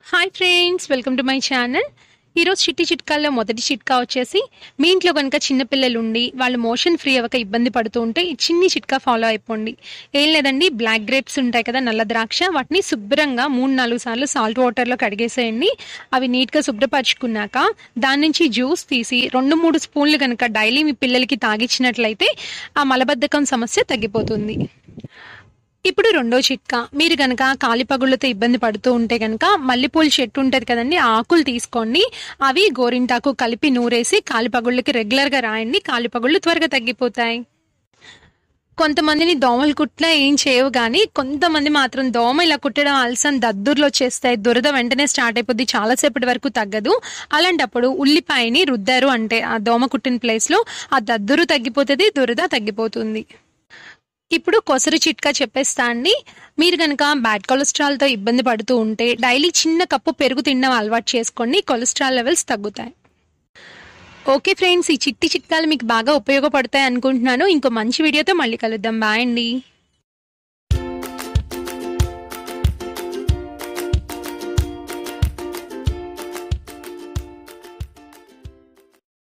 Hi friends, welcome to my channel. ఈరోజు చిట్టి చిట్కాల్లో మొదటి చిట్కా వచ్చేసి, మీ ఇంట్లో కనుక చిన్నపిల్లలు ఉండి వాళ్ళు మోషన్ ఫ్రీ అవ్వక ఇబ్బంది పడుతూ ఉంటే ఈ చిన్ని చిట్కా ఫాలో అయిపోండి. ఏం లేదండి, బ్లాక్ గ్రేప్స్ ఉంటాయి కదా, నల్ల ద్రాక్ష, వాటిని శుభ్రంగా 3-4 సార్లు సాల్ట్ వాటర్లో కడిగేసేయండి. అవి నీట్గా శుభ్రపరచుకున్నాక దాని నుంచి జ్యూస్ తీసి 2-3 స్పూన్లు కనుక డైలీ మీ పిల్లలకి తాగించినట్లయితే ఆ మలబద్ధకం సమస్య తగ్గిపోతుంది. ఇప్పుడు రెండో చిట్కా, మీరు కనుక కాలిపగుళ్ళతో ఇబ్బంది పడుతూ ఉంటే కనుక మల్లెపూల చెట్టు ఉంటుంది కదండి, ఆ ఆకులు తీసుకోండి. అవి గోరింటాకు కలిపి నూరేసి కాలిపగుళ్ళకి రెగ్యులర్గా రాయండి. కాలిపగుళ్ళు త్వరగా తగ్గిపోతాయి. కొంతమందిని దోమలు కుట్ల ఏం చేయవు, కానీ కొంతమంది మాత్రం దోమ ఇలా కుట్టడం అలసం దద్దుర్లు వచ్చేస్తాయి, దురద వెంటనే స్టార్ట్ అయిపోద్ది, చాలాసేపటి వరకు తగ్గదు. అలాంటప్పుడు ఉల్లిపాయని రుద్దారు అంటే ఆ దోమ కుట్టిన ప్లేస్లో ఆ దద్దురు తగ్గిపోతుంది, దురద తగ్గిపోతుంది. ఇప్పుడు కొసరు చిట్కా చెప్పేస్తా అండి. మీరు కనుక బ్యాడ్ కొలెస్ట్రాల్తో ఇబ్బంది పడుతూ ఉంటే డైలీ చిన్న కప్పు పెరుగు తినడం అలవాటు చేసుకోండి, కొలెస్ట్రాల్ లెవెల్స్ తగ్గుతాయి. ఓకే ఫ్రెండ్స్, ఈ చిట్టి చిట్కాలు మీకు బాగా ఉపయోగపడతాయి అనుకుంటున్నాను. ఇంకో మంచి వీడియోతో మళ్ళీ కలుద్దాం. బాయ్ అండి.